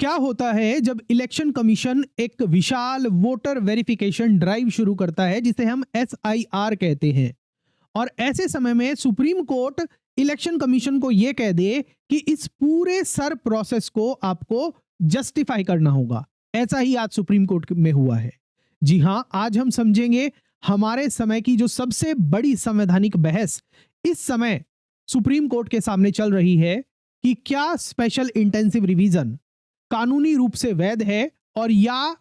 क्या होता है जब इलेक्शन कमीशन एक विशाल वोटर वेरिफिकेशन ड्राइव शुरू करता है जिसे हम SIR कहते हैं। और ऐसे समय में सुप्रीम कोर्ट इलेक्शन कमीशन को यह कह दे कि इस पूरे सर प्रोसेस को आपको जस्टिफाई करना होगा। ऐसा ही आज सुप्रीम कोर्ट में हुआ है। जी हां, आज हम समझेंगे हमारे समय की जो सबसे बड़ी संवैधानिक बहस इस समय सुप्रीम कोर्ट के सामने चल रही है कि क्या स्पेशल इंटेंसिव रिवीजन कानूनी रूप से वैध है और या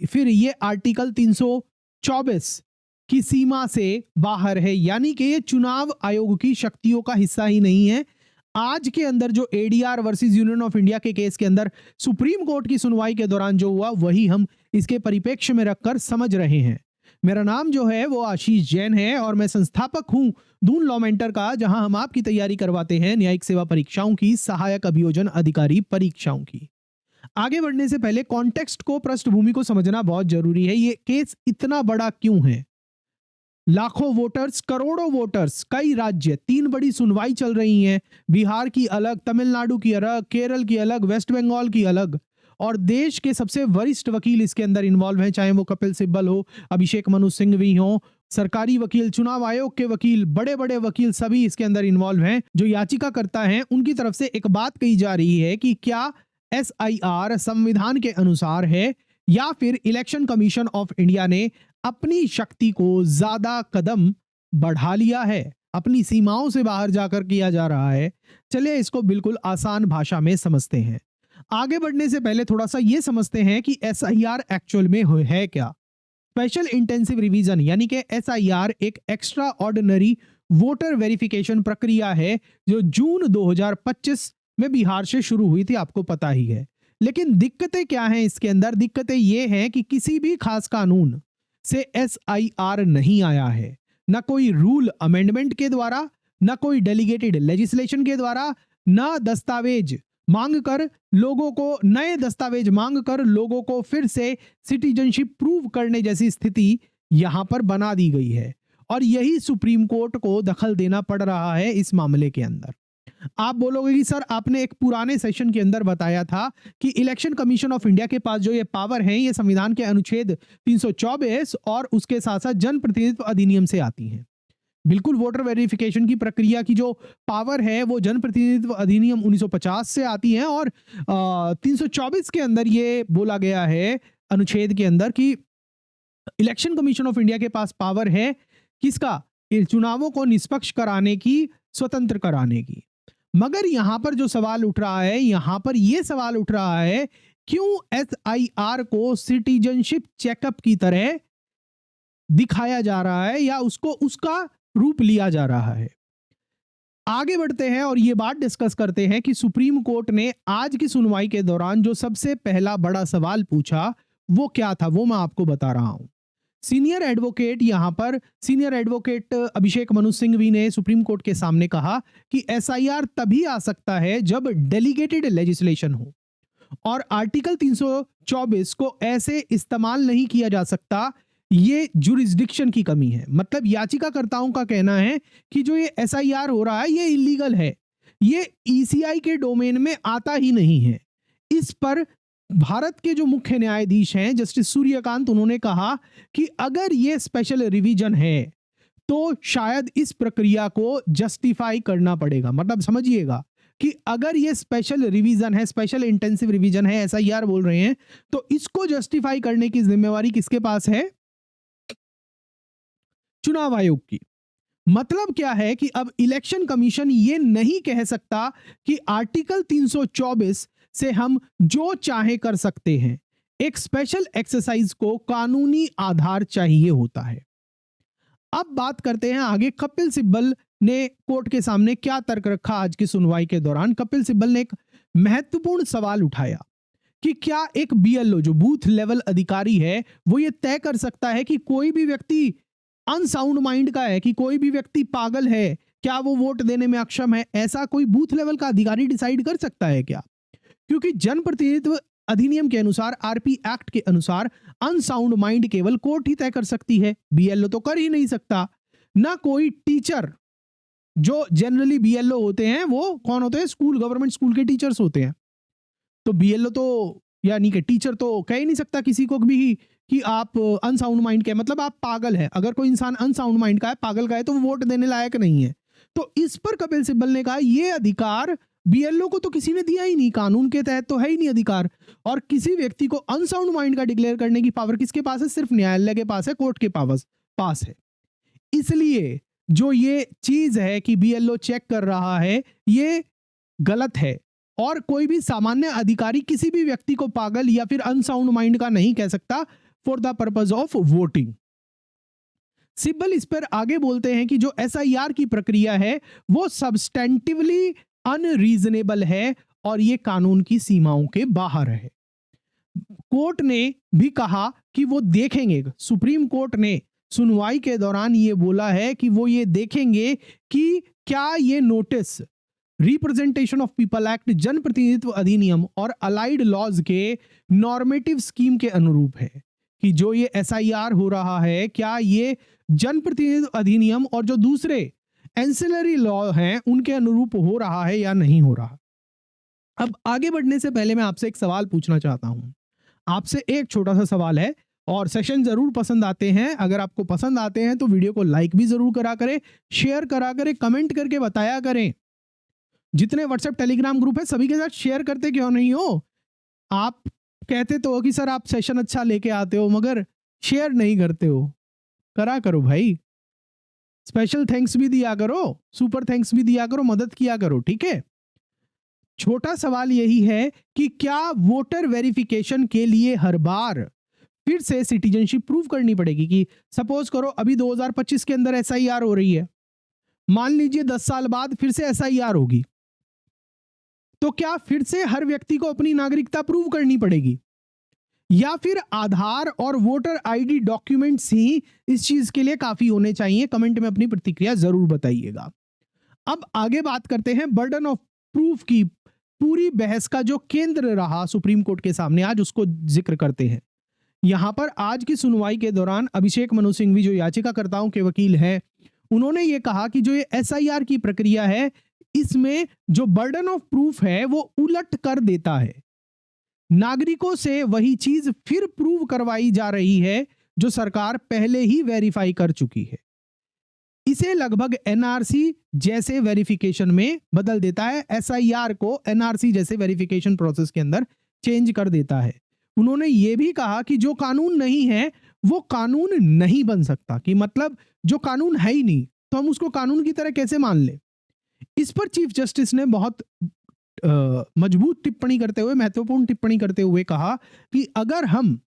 फिर ये आर्टिकल 324 की सीमा से बाहर है, यानी कि ये चुनाव आयोग की शक्तियों का हिस्सा ही नहीं है। आज के अंदर जो ADR versus union of India के केस के अंदर सुप्रीम कोर्ट की सुनवाई के दौरान जो हुआ वही हम इसके परिप्रेक्ष्य में रखकर समझ रहे हैं। मेरा नाम जो है वो आशीष जैन है और मैं संस्थापक हूं दून लॉ मेंटर का, जहां हम आपकी तैयारी करवाते हैं न्यायिक सेवा परीक्षाओं की, सहायक अभियोजन अधिकारी परीक्षाओं की। आगे बढ़ने से पहले कॉन्टेक्स्ट को, पृष्ठभूमि को समझना बहुत जरूरी है। ये केस इतना बड़ा क्यों है? लाखों वोटर्स, करोड़ों वोटर्स, कई राज्य, 3 बड़ी सुनवाई चल रही हैं। बिहार की अलग, तमिलनाडु की अलग, केरल की अलग, वेस्ट बंगाल की अलग। और देश के सबसे वरिष्ठ वकील इसके अंदर इन्वॉल्व हैं, चाहे वो कपिल सिब्बल हो, अभिषेक मनु सिंघवी हो, सरकारी वकील, चुनाव आयोग के वकील, बड़े बड़े वकील, सभी इसके अंदर इन्वॉल्व हैं। जो याचिका करता है उनकी तरफ से एक बात कही जा रही है कि क्या SIR संविधान के अनुसार है या फिर इलेक्शन कमीशन ऑफ इंडिया ने अपनी शक्ति को ज्यादा कदम बढ़ा लिया है, अपनी सीमाओं से बाहर जाकर किया जा रहा है। चलिए इसको बिल्कुल आसान भाषा में समझते हैं। आगे बढ़ने से पहले थोड़ा सा ये समझते हैं कि SIR एक्चुअल में है क्या। स्पेशल इंटेंसिव रिवीजन यानी कि SIR एक एक्स्ट्रा ऑर्डिनरी वोटर वेरिफिकेशन प्रक्रिया है जो जून 2025 में बिहार से शुरू हुई थी, आपको पता ही है। लेकिन दिक्कतें क्या हैं इसके अंदर? दिक्कतें ये हैं कि किसी भी खास कानून से SIR नहीं आया है, ना कोई रूल अमेंडमेंट के द्वारा, ना कोई डेलीगेटेड लेजिस्लेशन के द्वारा, ना दस्तावेज मांगकर लोगों को, नए दस्तावेज मांगकर लोगों को फिर से सिटीजनशिप प्रूव करने जैसी स्थिति यहां पर बना दी गई है। और यही सुप्रीम कोर्ट को दखल देना पड़ रहा है इस मामले के अंदर। आप बोलोगे कि सर आपने एक पुराने सेशन के अंदर बताया था कि इलेक्शन कमीशन ऑफ इंडिया के पास जो ये पावर है ये संविधान के अनुच्छेद 324 और उसके साथ साथ जनप्रतिनिधित्व अधिनियम से आती हैं। बिल्कुल, वोटर वेरिफिकेशन की प्रक्रिया की जो पावर है वो जनप्रतिनिधित्व अधिनियम 1950 से आती है और 324 के अंदर ये बोला गया है अनुच्छेद के अंदर कि इलेक्शन कमीशन ऑफ इंडिया के पास पावर है किसका? चुनावों को निष्पक्ष कराने की, स्वतंत्र कराने की। मगर यहां पर जो सवाल उठ रहा है, यहां पर यह सवाल उठ रहा है क्यों SIR को सिटीजनशिप चेकअप की तरह दिखाया जा रहा है या उसको उसका रूप लिया जा रहा है। आगे बढ़ते हैं और ये बात डिस्कस करते हैं कि सुप्रीम कोर्ट ने आज की सुनवाई के दौरान जो सबसे पहला बड़ा सवाल पूछा वो क्या था, वो मैं आपको बता रहा हूं। सीनियर एडवोकेट, यहां पर सीनियर एडवोकेट अभिषेक मनु सिंघवी ने सुप्रीम कोर्ट के सामने कहा कि SIR तभी आ सकता है जब डेलीगेटेड लेजिस्लेशन हो और आर्टिकल 324 को ऐसे इस्तेमाल नहीं किया जा सकता। ये जुरिस्डिक्शन की कमी है। मतलब याचिकाकर्ताओं का कहना है कि जो ये SIR हो रहा है ये इलीगल है, ये ECI के डोमेन में आता ही नहीं है। इस पर भारत के जो मुख्य न्यायाधीश हैं जस्टिस सूर्यकांत, उन्होंने कहा कि अगर ये स्पेशल रिवीजन है तो शायद इस प्रक्रिया को जस्टिफाई करना पड़ेगा। मतलब समझिएगा कि अगर ये स्पेशल रिवीजन है, स्पेशल इंटेंसिव रिवीजन है, SIR बोल रहे हैं, तो इसको जस्टिफाई करने की जिम्मेवारी किसके पास है? चुनाव आयोग की। मतलब क्या है कि अब इलेक्शन कमीशन ये नहीं कह सकता कि आर्टिकल 324 से हम जो चाहे कर सकते हैं। एक स्पेशल एक्सरसाइज को कानूनी आधार चाहिए होता है। अब बात करते हैं आगे, कपिल सिब्बल ने कोर्ट के सामने क्या तर्क रखा आज की सुनवाई के दौरान। कपिल सिब्बल ने एक महत्वपूर्ण सवाल उठाया कि क्या एक BLO जो बूथ लेवल अधिकारी है वो ये तय कर सकता है कि कोई भी व्यक्ति अनसाउंड माइंड का है, कि कोई भी व्यक्ति पागल है, क्या वो वोट देने में अक्षम है? ऐसा कोई बूथ लेवल का अधिकारी डिसाइड कर सकता है क्या? क्योंकि जनप्रतिनिधित्व अधिनियम के अनुसार, RP एक्ट के अनुसार अनसाउंड माइंड केवल कोर्ट ही तय कर सकती है, BLO तो कर ही नहीं सकता। ना कोई टीचर, जो जनरली BLO होते हैं वो कौन होते हैं? स्कूल, गवर्नमेंट स्कूल के टीचर्स होते हैं। तो BLO तो यानी कि टीचर तो कह ही नहीं सकता किसी को भी कि आप अनसाउंड माइंड के, मतलब आप पागल है। अगर कोई इंसान अनसाउंड माइंड का है, पागल का है, तो वो वोट देने लायक नहीं है। तो इस पर कपिल सिब्बल ने कहा ये अधिकार बीएलओ को तो किसी ने दिया ही नहीं, कानून के तहत तो है ही नहीं अधिकार। और किसी व्यक्ति को अनसाउंड माइंड का डिक्लेयर करने की पावर किसके पास है? सिर्फ न्यायालय के पास है, कोर्ट के पास है। इसलिए जो ये चीज है कि बीएलओ चेक कर रहा है, ये गलत है। और कोई भी सामान्य अधिकारी किसी भी व्यक्ति को पागल या फिर अनसाउंड माइंड का नहीं कह सकता for the purpose of voting. Sibal इस पर आगे बोलते हैं कि जो एसआईआर की प्रक्रिया है वो सब्सटेंटिवली अनरीजनेबल है और ये कानून की सीमाओं के बाहर है। कोर्ट ने भी कहा कि वो देखेंगे, सुप्रीम कोर्ट ने सुनवाई के दौरान ये बोला है कि वो ये देखेंगे कि क्या ये notice representation of people act, जनप्रतिनिधित्व अधिनियम और अलाइड लॉज के नॉर्मेटिव स्कीम के अनुरूप है। कि जो ये एसआईआर हो रहा है, क्या ये जनप्रतिनिधित्व अधिनियम और जो दूसरे एंसिलरी लॉ हैं उनके अनुरूप हो रहा है या नहीं हो रहा। अब आगे बढ़ने से पहले मैं आपसे एक सवाल पूछना चाहता हूं। आपसे एक छोटा सा सवाल है, और सेशन जरूर पसंद आते हैं, अगर आपको पसंद आते हैं तो वीडियो को लाइक भी जरूर करा करें, शेयर करा करें, कमेंट करके बताया करें। जितने व्हाट्सएप टेलीग्राम ग्रुप है सभी के साथ शेयर करते क्यों नहीं हो? आप कहते तो हो कि सर आप सेशन अच्छा लेके आते हो, मगर शेयर नहीं करते हो। करा करो भाई, स्पेशल थैंक्स भी दिया करो, सुपर थैंक्स भी दिया करो, मदद किया करो, ठीक है। छोटा सवाल यही है कि क्या वोटर वेरिफिकेशन के लिए हर बार फिर से सिटीजनशिप प्रूव करनी पड़ेगी? कि सपोज करो अभी 2025 के अंदर एसआईआर हो रही है, मान लीजिए 10 साल बाद फिर से एसआईआर होगी, तो क्या फिर से हर व्यक्ति को अपनी नागरिकता प्रूव करनी पड़ेगी, या फिर आधार और वोटर आईडी डॉक्यूमेंट्स ही इस चीज के लिए काफी होने चाहिए? कमेंट में अपनी प्रतिक्रिया जरूर बताइएगा। अब आगे बात करते हैं बर्डन ऑफ प्रूफ की। पूरी बहस का जो केंद्र रहा सुप्रीम कोर्ट के सामने आज, उसको जिक्र करते हैं। यहां पर आज की सुनवाई के दौरान अभिषेक मनु सिंघवी जो याचिकाकर्ताओं के वकील हैं, उन्होंने ये कहा कि जो ये एसआईआर की प्रक्रिया है, इसमें जो बर्डन ऑफ प्रूफ है वो उलट कर देता है। नागरिकों से वही चीज फिर प्रूव करवाई जा रही है जो सरकार पहले ही वेरीफाई कर चुकी है। इसे लगभग एनआरसी जैसे वेरिफिकेशन में बदल देता है, एसआईआर को एनआरसी जैसे वेरिफिकेशन प्रोसेस के अंदर चेंज कर देता है। उन्होंने ये भी कहा कि जो कानून नहीं है वो कानून नहीं बन सकता, कि मतलब जो कानून है ही नहीं तो हम उसको कानून की तरह कैसे मान ले। इस पर चीफ जस्टिस ने बहुत मजबूत टिप्पणी करते हुए, महत्वपूर्ण टिप्पणी करते हुए कहा कि अगर हम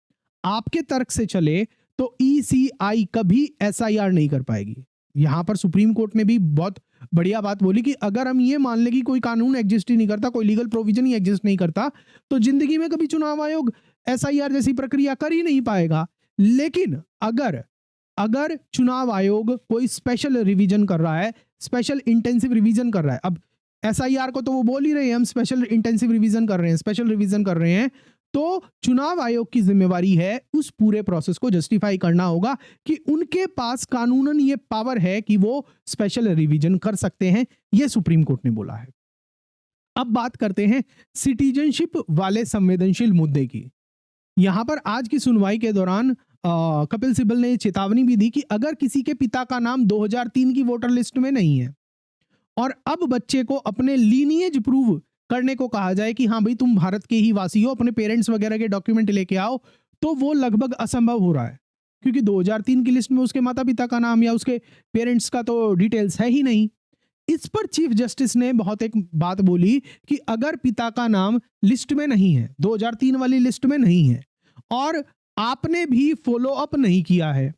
आपके तर्क से चले तो ईसीआई कभी एसआईआर नहीं कर पाएगी। यहां पर सुप्रीम कोर्ट ने भी बहुत बढ़िया बात बोली कि अगर हम ये मान लें कि कोई कानून एग्जिस्ट ही नहीं करता, कोई लीगल प्रोविजन ही एग्जिस्ट नहीं करता, तो जिंदगी में कभी चुनाव आयोग एसआईआर जैसी प्रक्रिया कर ही नहीं पाएगा। लेकिन अगर चुनाव आयोग कोई स्पेशल रिवीजन कर रहा है, स्पेशल इंटेंसिव रिवीजन कर रहा है, अब एसआईआर को तो वो बोल ही रहे हैं हम स्पेशल इंटेंसिव रिवीजन कर रहे हैं, स्पेशल रिवीजन कर रहे हैं, तो चुनाव आयोग की जिम्मेवारी है उस पूरे प्रोसेस को जस्टिफाई करना होगा कि उनके पास कानूनन ये पावर है कि वो स्पेशल रिवीजन कर सकते हैं। ये सुप्रीम कोर्ट ने बोला है। अब बात करते हैं सिटीजनशिप वाले संवेदनशील मुद्दे की। यहां पर आज की सुनवाई के दौरान कपिल सिब्बल ने चेतावनी भी दी कि अगर किसी के पिता का नाम 2003 की वोटर लिस्ट में नहीं है और अब बच्चे को अपने लीनिएज प्रूव करने को कहा जाए कि हाँ भाई तुम भारत के ही वासी हो, अपने पेरेंट्स वगैरह के डॉक्यूमेंट लेके आओ, तो वो लगभग असंभव हो रहा है, क्योंकि 2003 की लिस्ट में उसके माता पिता का नाम या उसके पेरेंट्स का तो डिटेल्स है ही नहीं। इस पर चीफ जस्टिस ने बहुत एक बात बोली कि अगर पिता का नाम लिस्ट में नहीं है, 2003 वाली लिस्ट में नहीं है, और आपने भी फॉलो अप नहीं किया है,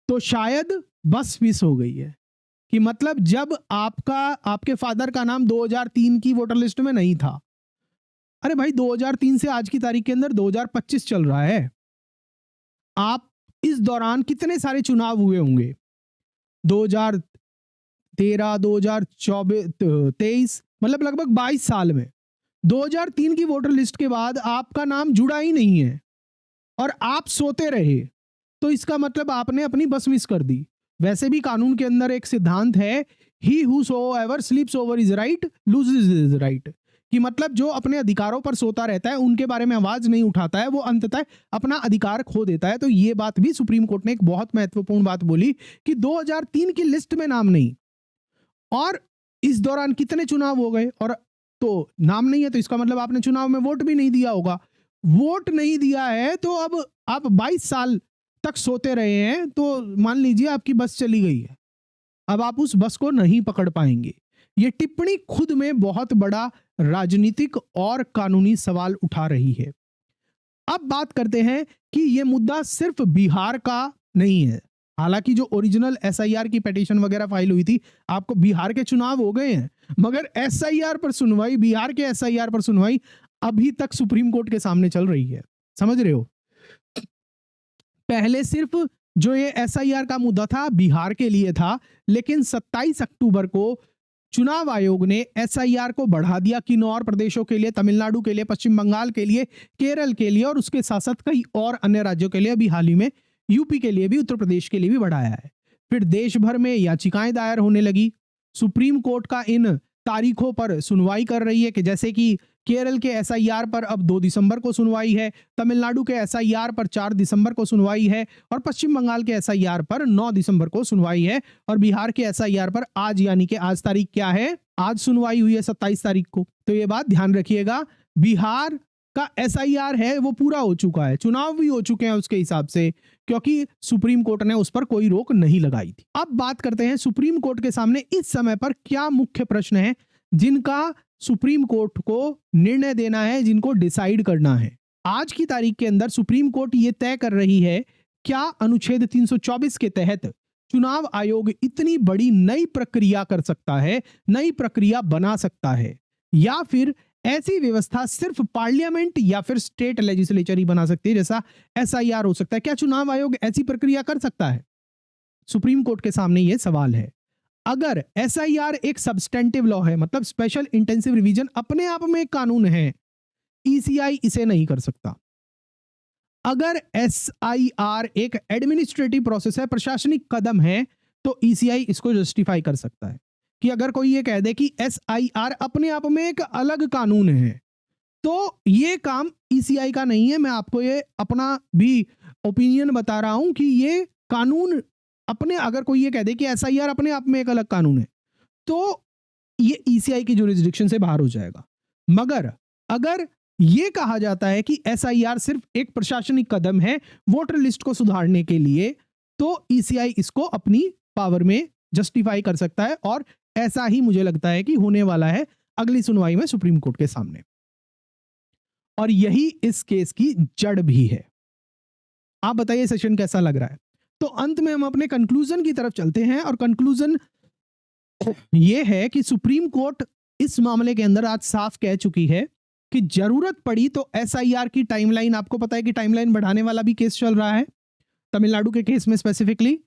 तो शायद बस मिस हो गई है। कि मतलब जब आपके फादर का नाम 2003 की वोटर लिस्ट में नहीं था, अरे भाई 2003 से आज की तारीख के अंदर 2025 चल रहा है, आप इस दौरान कितने सारे चुनाव हुए होंगे, 2013, 2024, 23, मतलब लगभग 22 साल में 2003 की वोटर लिस्ट के बाद आपका नाम जुड़ा ही नहीं है और आप सोते रहे, तो इसका मतलब आपने अपनी बस मिस कर दी। वैसे भी कानून के अंदर एक सिद्धांत है, he whosoever sleeps over his right loses his right, कि मतलब जो अपने अधिकारों पर सोता रहता है, उनके बारे में आवाज नहीं उठाता है, वो अंततः अपना अधिकार खो देता है। तो ये बात भी सुप्रीम कोर्ट ने एक बहुत महत्वपूर्ण बात बोली कि 2003 की लिस्ट में नाम नहीं, और इस दौरान कितने चुनाव हो गए, और तो नाम नहीं है तो इसका मतलब आपने चुनाव में वोट भी नहीं दिया होगा। वोट नहीं दिया है तो अब आप 22 साल तक सोते रहे हैं, तो मान लीजिए आपकी बस चली गई है, अब आप उस बस को नहीं पकड़ पाएंगे। ये टिप्पणी खुद में बहुत बड़ा राजनीतिक और कानूनी सवाल उठा रही है। अब बात करते हैं कि ये मुद्दा सिर्फ बिहार का नहीं है। हालांकि जो ओरिजिनल एसआईआर की पिटीशन वगैरह फाइल हुई थी, आपको बिहार के चुनाव हो गए हैं, मगर एसआईआर पर सुनवाई, बिहार के एसआईआर पर सुनवाई अभी तक सुप्रीम कोर्ट के सामने चल रही है। समझ रहे हो? पहले सिर्फ जो ये एसआईआर का मुद्दा था बिहार के लिए था, लेकिन 27 अक्टूबर को चुनाव आयोग ने एसआईआर को बढ़ा दिया किन्नौर प्रदेशों के लिए, तमिलनाडु के लिए, पश्चिम बंगाल के लिए, केरल के लिए और उसके साथ साथ कई और अन्य राज्यों के लिए। अभी हाल ही में यूपी के लिए भी, उत्तर प्रदेश के लिए भी बढ़ाया है। फिर देश भर में याचिकाएं दायर होने लगी। सुप्रीम कोर्ट का इन तारीखों पर सुनवाई कर रही है कि जैसे कि केरल के एसआईआर पर अब 2 दिसंबर को सुनवाई है, तमिलनाडु के एसआईआर पर 4 दिसंबर को सुनवाई है, और पश्चिम बंगाल के एसआईआर पर 9 दिसंबर को सुनवाई है, और बिहार के एसआईआर पर आज, यानी कि आज तारीख क्या है, आज सुनवाई हुई है 27 तारीख को। तो ये बात ध्यान रखिएगा, बिहार का एसआईआर है वो पूरा हो चुका है, चुनाव भी हो चुके हैं उसके हिसाब से, क्योंकि सुप्रीम कोर्ट ने उस पर कोई रोक नहीं लगाई थी। अब बात करते हैं सुप्रीम कोर्ट के सामने इस समय पर क्या मुख्य प्रश्न है जिनका सुप्रीम कोर्ट को निर्णय देना है, जिनको डिसाइड करना है। आज की तारीख के अंदर सुप्रीम कोर्ट ये तय कर रही है क्या अनुच्छेद 324 के तहत चुनाव आयोग इतनी बड़ी नई प्रक्रिया कर सकता है, नई प्रक्रिया बना सकता है, या फिर ऐसी व्यवस्था सिर्फ पार्लियामेंट या फिर स्टेट लेजिस्लेचर ही बना सकती है, जैसा एसआईआर हो सकता है। क्या चुनाव आयोग ऐसी प्रक्रिया कर सकता है? सुप्रीम कोर्ट के सामने यह सवाल है। अगर एसआईआर एक सब्सटेंटिव लॉ है, मतलब स्पेशल इंटेंसिव रिवीजन अपने आप में एक कानून है, ईसीआई इसे नहीं कर सकता। अगर एसआईआर एक एडमिनिस्ट्रेटिव प्रोसेस है, प्रशासनिक कदम है, तो ईसीआई इसको जस्टिफाई कर सकता है। कि अगर कोई ये कह दे कि एसआईआर अपने आप में एक अलग कानून है, तो ये काम ईसीआई का नहीं है। मैं आपको ये अपना भी ओपिनियन बता रहा हूं कि ये कानून अपने, अगर कोई ये कह दे कि एसआईआर अपने आप में एक अलग कानून है, तो ये ईसीआई की जुरिस्डिक्शन से बाहर हो जाएगा। मगर अगर ये कहा जाता है कि एसआईआर सिर्फ एक प्रशासनिक कदम है वोटर लिस्ट को सुधारने के लिए, तो ईसीआई इसको अपनी पावर में जस्टिफाई कर सकता है, और ऐसा ही मुझे लगता है कि होने वाला है अगली सुनवाई में सुप्रीम कोर्ट के सामने। और यही इस केस की जड़ भी है। आप बताइए सेशन कैसा लग रहा है? तो अंत में हम अपने कंक्लूजन की तरफ चलते हैं, और कंक्लूजन यह है कि सुप्रीम कोर्ट इस मामले के अंदर आज साफ कह चुकी है कि जरूरत पड़ी तो एसआईआर की टाइमलाइन, आपको पता है कि टाइमलाइन बढ़ाने वाला भी केस चल रहा है तमिलनाडु के केस में स्पेसिफिकली,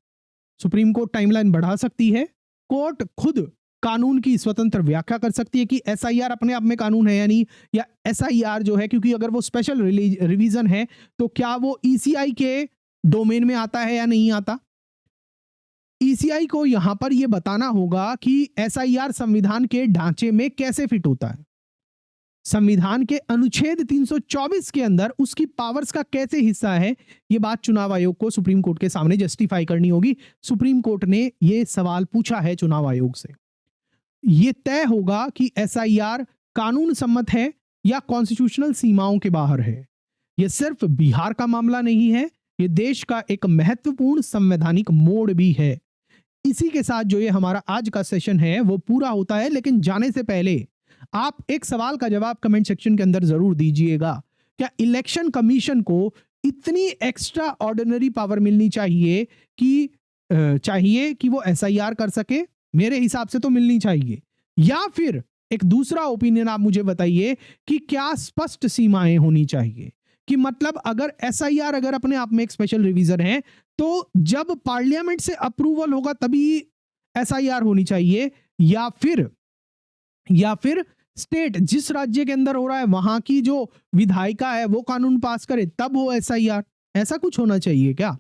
सुप्रीम कोर्ट टाइमलाइन बढ़ा सकती है। कोर्ट खुद कानून की स्वतंत्र व्याख्या कर सकती है कि एसआईआर अपने आप में कानून है या नहीं, या एसआईआर जो है, क्योंकि अगर वो स्पेशल रिवीजन है तो क्या वो ईसीआई के डोमेन में आता है या नहीं आता। ईसीआई को यहां पर यह बताना होगा कि एसआईआर संविधान के ढांचे में कैसे फिट होता है, संविधान के अनुच्छेद 324 के अंदर उसकी पावर्स का कैसे हिस्सा है। यह बात चुनाव आयोग को सुप्रीम कोर्ट के सामने जस्टिफाई करनी होगी। सुप्रीम कोर्ट ने यह सवाल पूछा है चुनाव आयोग से। यह तय होगा कि एसआईआर कानून सम्मत है या कॉन्स्टिट्यूशनल सीमाओं के बाहर है। यह सिर्फ बिहार का मामला नहीं है, यह देश का एक महत्वपूर्ण संवैधानिक मोड़ भी है। इसी के साथ जो ये हमारा आज का सेशन है वो पूरा होता है, लेकिन जाने से पहले आप एक सवाल का जवाब कमेंट सेक्शन के अंदर जरूर दीजिएगा। क्या इलेक्शन कमीशन को इतनी एक्स्ट्रा ऑर्डिनरी पावर मिलनी चाहिए कि वो एसआईआर कर सके? मेरे हिसाब से तो मिलनी चाहिए। या फिर एक दूसरा ओपिनियन आप मुझे बताइए कि क्या स्पष्ट सीमाएं होनी चाहिए, कि मतलब अगर एसआईआर अगर अपने आप में एक स्पेशल रिवीजन है तो जब पार्लियामेंट से अप्रूवल होगा तभी एसआईआर होनी चाहिए, या फिर स्टेट जिस राज्य के अंदर हो रहा है वहां की जो विधायिका है वो कानून पास करे तब हो एसआईआर, ऐसा कुछ होना चाहिए क्या?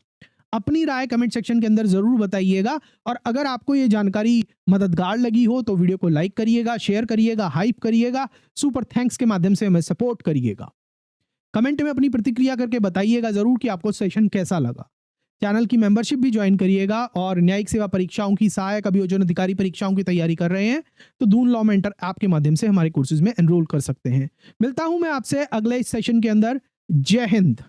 अपनी राय कमेंट सेक्शन के अंदर जरूर बताइएगा। और अगर आपको ये जानकारी मददगार लगी हो तो वीडियो को लाइक करिएगा, शेयर करिएगा, हाइप करिएगा, सुपर थैंक्स के माध्यम से हमें सपोर्ट करिएगा। कमेंट में अपनी प्रतिक्रिया करके बताइएगा जरूर कि आपको सेशन कैसा लगा। चैनल की मेंबरशिप भी ज्वाइन करिएगा। और न्यायिक सेवा परीक्षाओं की, सहायक अभियोजन अधिकारी परीक्षाओं की तैयारी कर रहे हैं तो दून लॉ मेंटर ऐप के माध्यम से हमारे कोर्सेज में एनरोल कर सकते हैं। मिलता हूं मैं आपसे अगले सेशन के अंदर। जय हिंद।